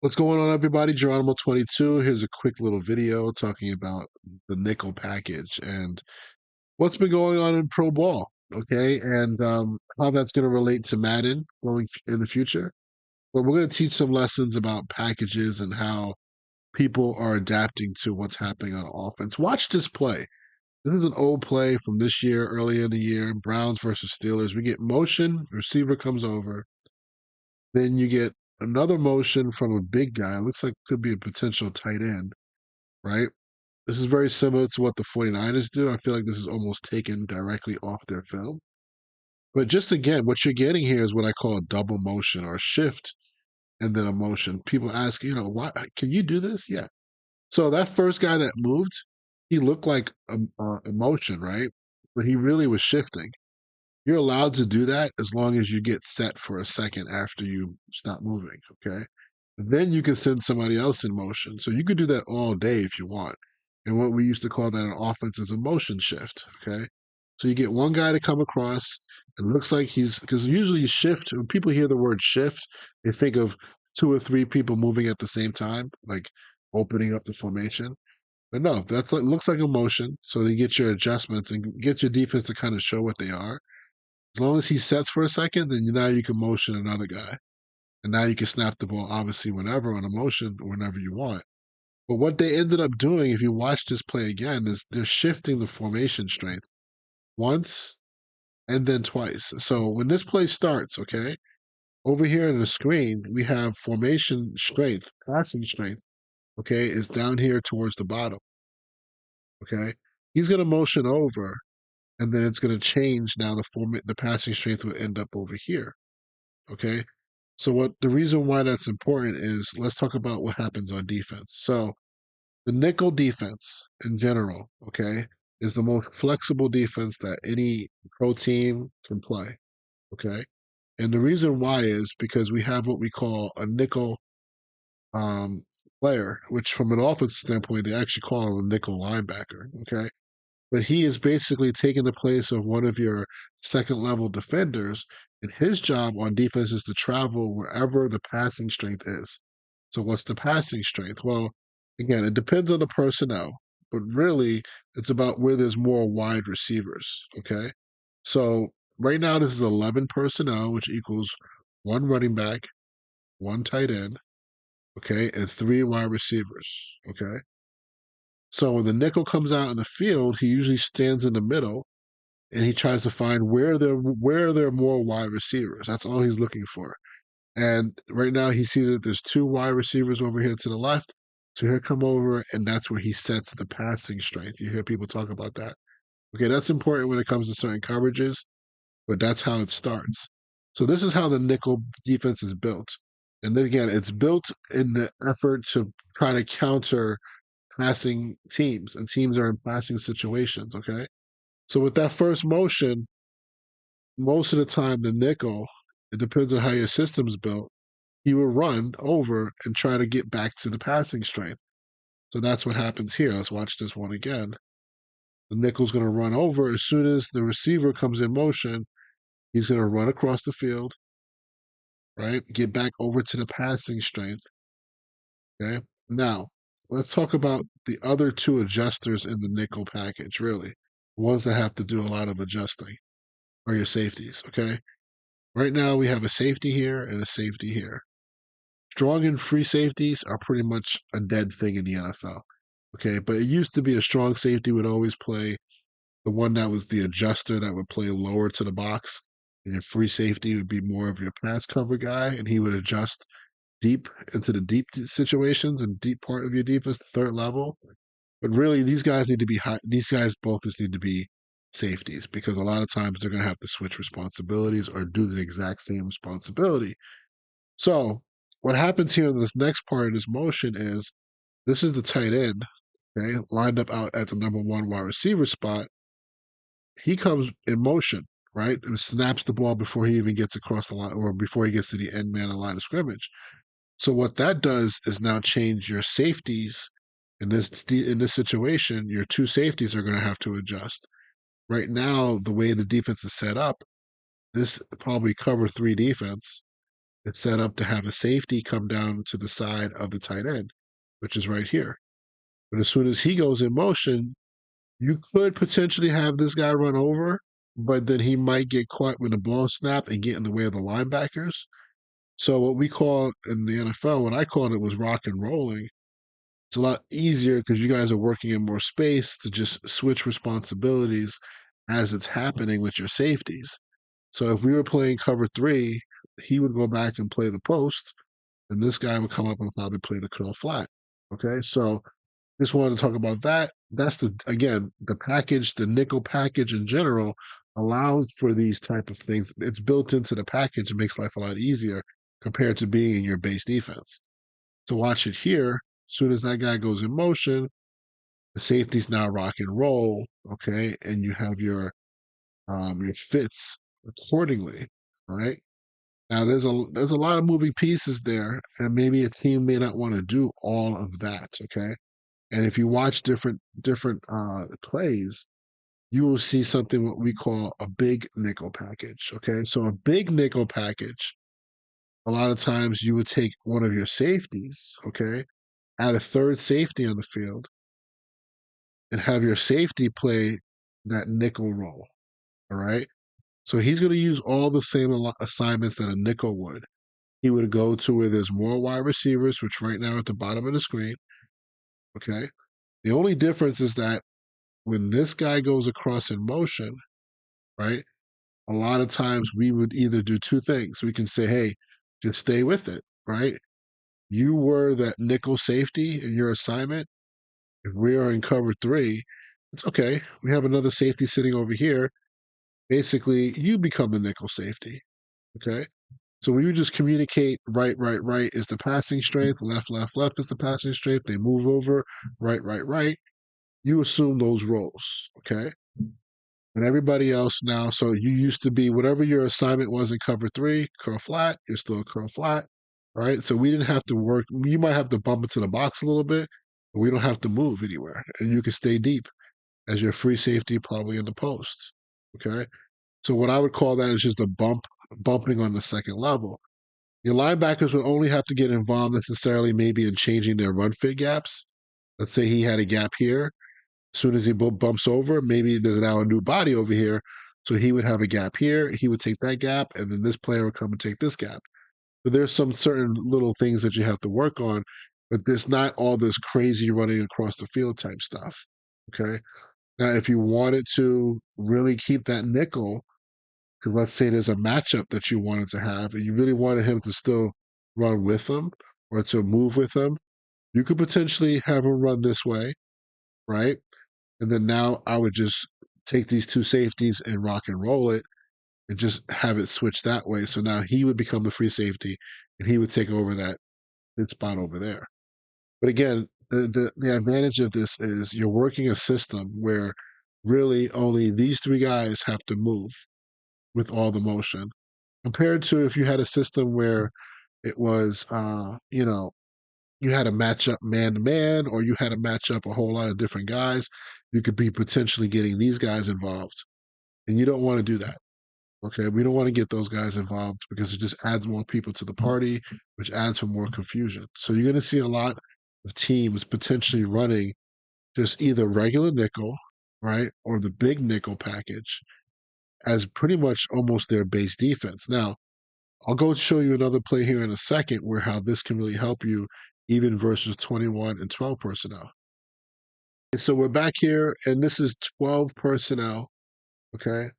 What's going on, everybody? Geronimo22. Here's a quick little video talking about the nickel package and what's been going on in pro ball, okay, and how that's going to relate to Madden going in the future. But we're going to teach some lessons about packages and how people are adapting to what's happening on offense. Watch this play. This is an old play from this year, early in the year, Browns versus Steelers. We get motion, receiver comes over, then you get another motion from a big guy. Looks like could be a potential tight end, right? This is very similar to what the 49ers do. I feel like this is almost taken directly off their film. But just again, what you're getting here is what I call a double motion or a shift and then a motion. People ask, why can you do this? Yeah. So that first guy that moved, he looked like a motion, right? But he really was shifting. You're allowed to do that as long as you get set for a second after you stop moving, okay? Then you can send somebody else in motion. So you could do that all day if you want. And what we used to call that an offense is a motion shift, okay? So you get one guy to come across. It looks like because usually you shift, when people hear the word shift, they think of two or three people moving at the same time, like opening up the formation. But no, that's like looks like a motion. So they get your adjustments and get your defense to kind of show what they are. As long as he sets for a second, then now you can motion another guy. And now you can snap the ball, obviously, whenever on a motion, whenever you want. But what they ended up doing, if you watch this play again, is they're shifting the formation strength once and then twice. So when this play starts, okay, over here in the screen, we have formation strength, passing strength, okay, is down here towards the bottom, okay? He's going to motion over, and then it's going to change now the passing strength will end up over here. Okay. So what the reason why that's important is let's talk about what happens on defense. So the nickel defense in general, okay, is the most flexible defense that any pro team can play. Okay. And the reason why is because we have what we call a nickel um player, which from an offensive standpoint, they actually call him a nickel linebacker. Okay. But he is basically taking the place of one of your second level defenders. And his job on defense is to travel wherever the passing strength is. So, what's the passing strength? Well, again, it depends on the personnel, but really it's about where there's more wide receivers. Okay. So, right now, this is 11 personnel, which equals one running back, one tight end, okay, and three wide receivers. Okay. So, when the nickel comes out in the field, he usually stands in the middle and he tries to find where there are more wide receivers. That's all he's looking for. And right now he sees that there's two wide receivers over here to the left. So he'll come over and that's where he sets the passing strength. You hear people talk about that. Okay, that's important when it comes to certain coverages, but that's how it starts. So this is how the nickel defense is built. And then again, it's built in the effort to try to counter passing teams, and teams are in passing situations. Okay. So with that first motion, most of the time the nickel, it depends on how your system's built, he will run over and try to get back to the passing strength. So that's what happens here. Let's watch this one again. The nickel's going to run over. As soon as the receiver comes in motion, he's going to run across the field, right? Get back over to the passing strength. Okay. Now, let's talk about the other two adjusters in the nickel package, really. Ones that have to do a lot of adjusting are your safeties, okay? Right now, we have a safety here and a safety here. Strong and free safeties are pretty much a dead thing in the NFL. Okay, but it used to be a strong safety would always play the one that was the adjuster that would play lower to the box, and your free safety would be more of your pass cover guy, and he would adjust deep into the deep situations and deep part of your defense, the third level. But really, these guys need to be high. These guys both just need to be safeties because a lot of times they're going to have to switch responsibilities or do the exact same responsibility. So what happens here in this next part of this motion is this is the tight end, okay, lined up out at the number one wide receiver spot. He comes in motion, right, and snaps the ball before he even gets across the line or before he gets to the end man of line of scrimmage. So what that does is now change your safeties in this situation. Your two safeties are going to have to adjust. Right now, the way the defense is set up, this probably cover three defense It's set up to have a safety come down to the side of the tight end, which is right here. But as soon as he goes in motion, you could potentially have this guy run over, but then he might get caught when the ball snapped and get in the way of the linebackers. So what we call in the NFL, what I called it was rock and rolling. It's a lot easier because you guys are working in more space to just switch responsibilities as it's happening with your safeties. So if we were playing cover three, he would go back and play the post, and this guy would come up and probably play the curl flat. Okay, so just wanted to talk about that. That's the package, the nickel package in general allows for these type of things. It's built into the package. It makes life a lot easier compared to being in your base defense. To watch it here, as soon as that guy goes in motion, the safety's now rock and roll. Okay, and you have your fits accordingly. Right now, there's a lot of moving pieces there, and maybe a team may not want to do all of that. Okay, and if you watch different plays, you will see something what we call a big nickel package. Okay, so a big nickel package. A lot of times you would take one of your safeties. Okay, add a third safety on the field, and have your safety play that nickel role. All right, so he's going to use all the same assignments that a nickel would. He would go to where there's more wide receivers, which right now at the bottom of the screen. Okay, the only difference is that when this guy goes across in motion, right? A lot of times we would either do two things. We can say, hey, just stay with it, right? You were that nickel safety in your assignment. If we are in cover three, it's okay. We have another safety sitting over here. Basically, you become the nickel safety. Okay. So we would just communicate right, right, right is the passing strength, left, left, left is the passing strength. They move over, right, right, right. You assume those roles. Okay. And everybody else now. So you used to be whatever your assignment was in cover three, curl flat, you're still curl flat, right? So we didn't have to work. You might have to bump into the box a little bit, but we don't have to move anywhere. And you can stay deep as your free safety probably in the post. Okay. So what I would call that is just a bumping on the second level. Your linebackers would only have to get involved necessarily maybe in changing their run fit gaps. Let's say he had a gap here as soon as he bumps over, maybe there's now a new body over here. So he would have a gap here. He would take that gap, and then this player would come and take this gap. But there's some certain little things that you have to work on, but there's not all this crazy running across the field type stuff. Okay. Now, if you wanted to really keep that nickel, because let's say there's a matchup that you wanted to have, and you really wanted him to still run with them or to move with them, you could potentially have him run this way, right? And then now I would just take these two safeties and rock and roll it and just have it switch that way. So now he would become the free safety and he would take over that mid spot over there. But again, the advantage of this is you're working a system where really only these three guys have to move with all the motion compared to if you had a system where it was, you had a matchup man to man, or you had a matchup a whole lot of different guys, you could be potentially getting these guys involved. And you don't want to do that. Okay. We don't want to get those guys involved because it just adds more people to the party, which adds for more confusion. So you're going to see a lot of teams potentially running just either regular nickel, right, or the big nickel package as pretty much almost their base defense. Now, I'll go show you another play here in a second where how this can really help you even versus 21 and 12 personnel. So we're back here, and this is 12 personnel. Okay.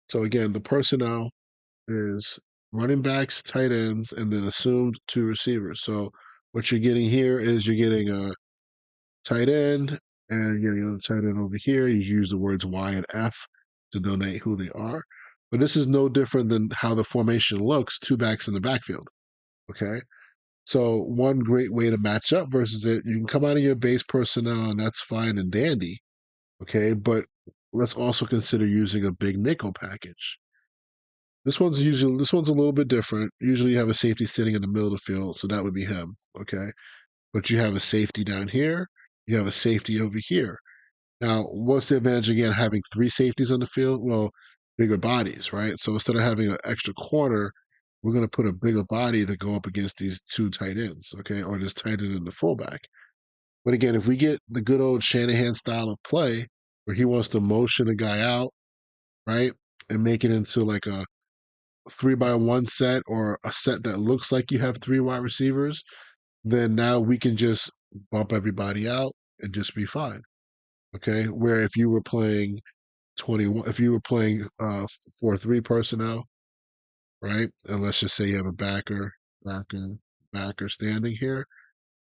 So again, the personnel is running backs, tight ends, and then assumed two receivers. So what you're getting here is you're getting a tight end, and you're getting another tight end over here. You use the words Y and F to denote who they are. But this is no different than how the formation looks, two backs in the backfield. Okay. So one great way to match up versus it, you can come out of your base personnel, and that's fine and dandy. Okay, but let's also consider using a big nickel package. This one's a little bit different. Usually you have a safety sitting in the middle of the field, so that would be him. Okay. But you have a safety down here, you have a safety over here. Now, what's the advantage again having three safeties on the field? Well, bigger bodies, right? So instead of having an extra corner, we're going to put a bigger body to go up against these two tight ends, okay, or this tight end and the fullback. But again, if we get the good old Shanahan style of play where he wants to motion a guy out, right, and make it into like a 3-by-1 set or a set that looks like you have three wide receivers, then now we can just bump everybody out and just be fine. Okay. Where if you were playing 21, if you were playing 4-3 personnel, right? And let's just say you have a backer, backer standing here.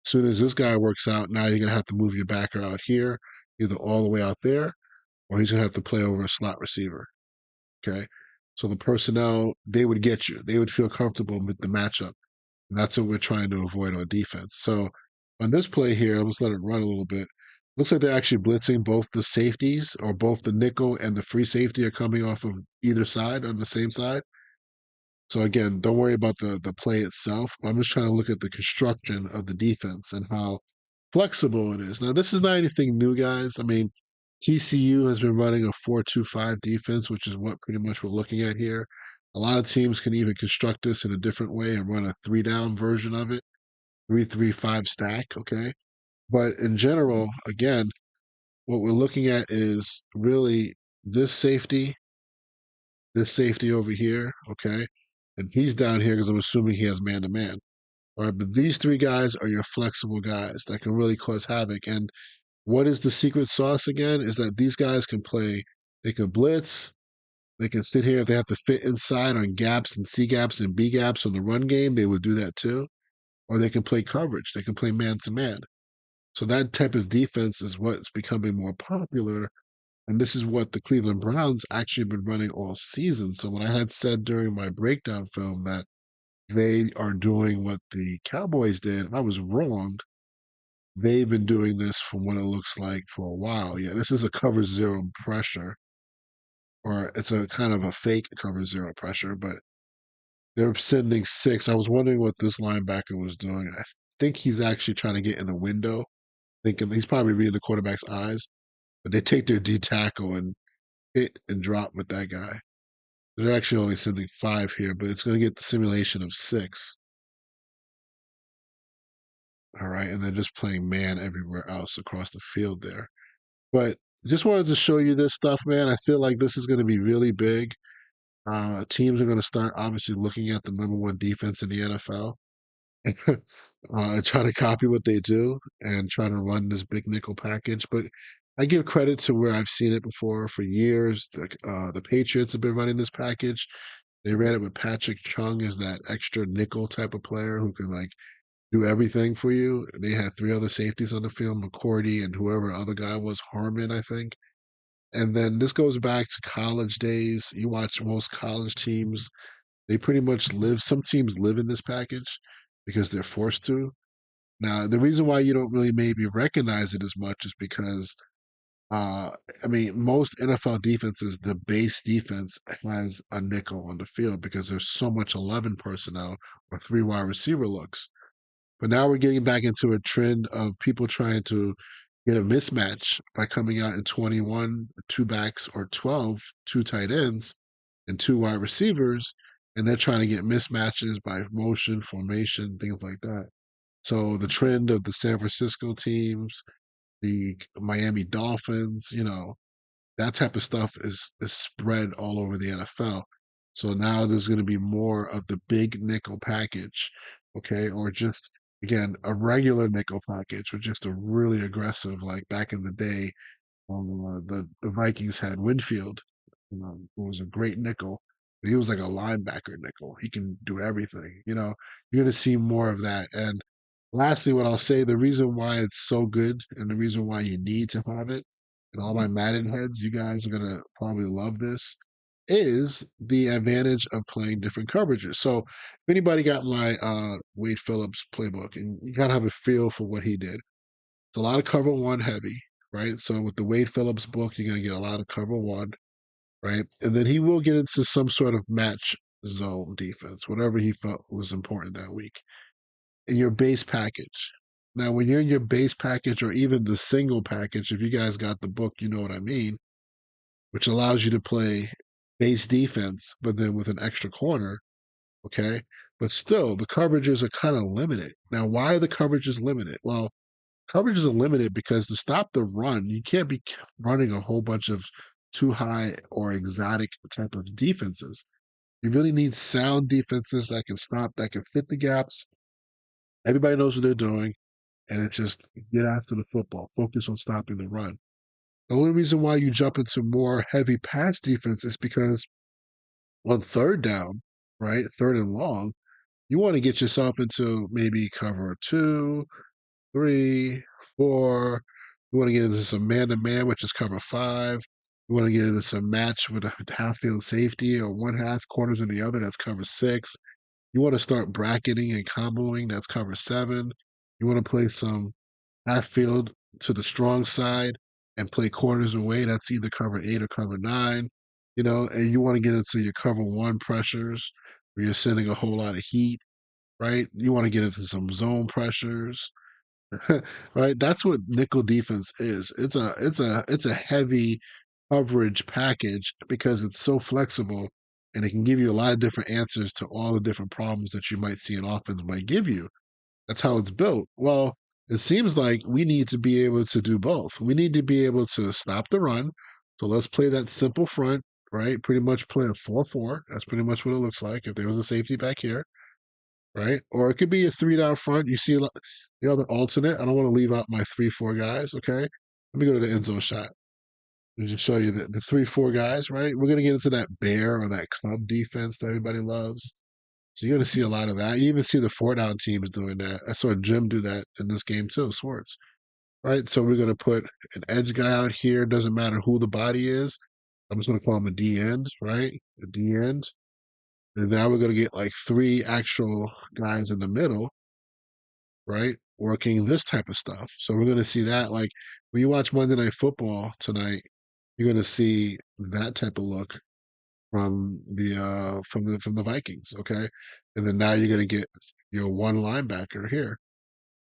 As soon as this guy works out, now you're gonna have to move your backer out here, either all the way out there, or he's gonna have to play over a slot receiver. Okay. So the personnel, they would get you. They would feel comfortable with the matchup. And that's what we're trying to avoid on defense. So on this play here, let's let it run a little bit. Looks like they're actually blitzing both the safeties, or both the nickel and the free safety are coming off of either side on the same side. So again, don't worry about the play itself. I'm just trying to look at the construction of the defense and how flexible it is. Now, this is not anything new, guys. I mean, TCU has been running a 4-2-5 defense, which is what pretty much we're looking at here. A lot of teams can even construct this in a different way and run a 3-down version of it, 3-3-5 stack, okay? But in general, again, what we're looking at is really this safety, this safety over here, okay? And he's down here because I'm assuming he has man to man. All right, but these three guys are your flexible guys that can really cause havoc. And what is the secret sauce again? Is that these guys can play, they can blitz, they can sit here if they have to fit inside on gaps and C gaps and B gaps on the run game, they would do that too. Or they can play coverage, they can play man to man. So that type of defense is what's becoming more popular. And this is what the Cleveland Browns actually been running all season. So when I had said during my breakdown film that they are doing what the Cowboys did, I was wrong. They've been doing this from what it looks like for a while. Yeah, this is a cover zero pressure, or it's a kind of a fake cover zero pressure, but they're sending six. I was wondering what this linebacker was doing. I think he's actually trying to get in the window, thinking he's probably reading the quarterback's eyes, but they take their D tackle and hit and drop with that guy. They're actually only sending five here, but it's going to get the simulation of six. All right. And they're just playing man everywhere else across the field there. But just wanted to show you this stuff, man. I feel like this is going to be really big. Teams are going to start obviously looking at the number one defense in the NFL and try to copy what they do and try to run this big nickel package. But I give credit to where I've seen it before for years. The Patriots have been running this package. They ran it with Patrick Chung as that extra nickel type of player who can like do everything for you. They had three other safeties on the field, McCourty and whoever other guy was, Harmon, I think. And then this goes back to college days. You watch most college teams, they pretty much live, some teams live in this package because they're forced to. Now, the reason why you don't really maybe recognize it as much is because, uh, I mean, most NFL defenses, the base defense has a nickel on the field because there's so much 11 personnel or three wide receiver looks. But now we're getting back into a trend of people trying to get a mismatch by coming out in 21, two backs, or 12, two tight ends, and two wide receivers. And they're trying to get mismatches by motion, formation, things like that. So the trend of the San Francisco teams, the Miami Dolphins, that type of stuff is spread all over the NFL. So now there's going to be more of the big nickel package, okay, or just again a regular nickel package, or just a really aggressive like back in the day. The Vikings had Winfield, who was a great nickel. But he was like a linebacker nickel. He can do everything. You're going to see more of that. And lastly, what I'll say, the reason why it's so good and the reason why you need to have it, and all my Madden heads, you guys are gonna probably love this, is the advantage of playing different coverages. So if anybody got my Wade Phillips playbook, and you gotta have a feel for what he did. It's a lot of cover one heavy, right? So with the Wade Phillips book, you're gonna get a lot of cover one, right? And then he will get into some sort of match zone defense, whatever he felt was important that week in your base package. Now, when you're in your base package or even the single package, if you guys got the book, you know what I mean, which allows you to play base defense, but then with an extra corner. Okay. But still, the coverages are kind of limited. Now, why are the coverages limited? Well, coverages are limited because to stop the run, you can't be running a whole bunch of too high or exotic type of defenses. You really need sound defenses that can stop, that can fit the gaps. Everybody knows what they're doing, and it's just get after the football, focus on stopping the run. The only reason why you jump into more heavy pass defense is because on third down, right, third and long, you want to get yourself into maybe cover two, three, four. You want to get into some man to man, which is cover five. You want to get into some match with a half field safety or one half corners in the other. That's cover six. You want to start bracketing and comboing. That's cover seven. You want to play some half field to the strong side and play corners away. That's either cover eight or cover nine. And you want to get into your cover one pressures where you're sending a whole lot of heat, right? You want to get into some zone pressures, right? That's what nickel defense is. It's a heavy coverage package because it's so flexible and it can give you a lot of different answers to all the different problems that you might see an offense might give you. That's how it's built. Well, it seems like we need to be able to do both. We need to be able to stop the run. So let's play that simple front, right? Pretty much play a 4-4. That's pretty much what it looks like if there was a safety back here, right? Or it could be a three down front. You see a lot, the other alternate. I don't want to leave out my 3-4 guys, okay? Let me go to the end zone shot and just show you the 3-4 guys, right? We're going to get into that bear or that club defense that everybody loves. So you're going to see a lot of that. You even see the four down teams doing that. I saw Jim do that in this game too, Swartz. Right. So we're going to put an edge guy out here. Doesn't matter who the body is. I'm just going to call him a D end, right? A D end. And now we're going to get like three actual guys in the middle, right? Working this type of stuff. So we're going to see that. Like when you watch Monday Night Football tonight, you're going to see that type of look from the Vikings, okay? And then now you're gonna get your one linebacker here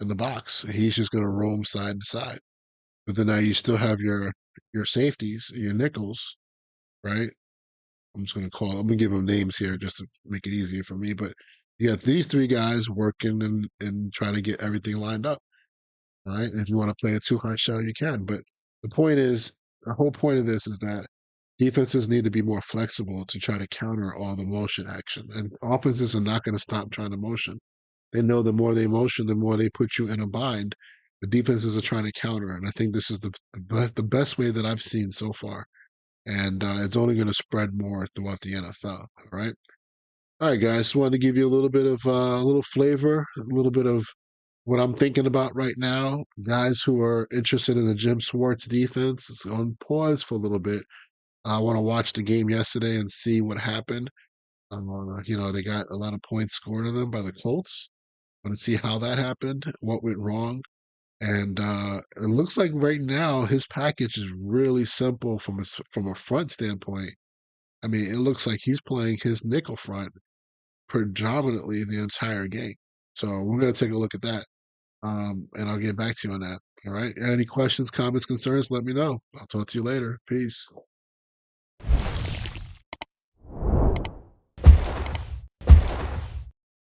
in the box. He's just gonna roam side to side. But then now you still have your safeties, your nickels, right? I'm gonna give them names here just to make it easier for me. But you got these three guys working and trying to get everything lined up, right? And if you want to play a two hunt shell, you can. But the point is, the whole point of this is that defenses need to be more flexible to try to counter all the motion action. And offenses are not going to stop trying to motion. They know the more they motion, the more they put you in a bind. The defenses are trying to counter, and I think this is the best way that I've seen so far. And it's only going to spread more throughout the NFL. All right. All right, guys. Just wanted to give you a little bit of a little flavor, a little bit of what I'm thinking about right now. Guys who are interested in the Jim Swartz defense, it's on pause for a little bit. I want to watch the game yesterday and see what happened. They got a lot of points scored on them by the Colts. I want to see how that happened, what went wrong. And it looks like right now his package is really simple from a front standpoint. I mean, it looks like he's playing his nickel front predominantly the entire game. So we're going to take a look at that. And I'll get back to you on that. All right. Any questions, comments, concerns, let me know. I'll talk to you later. Peace.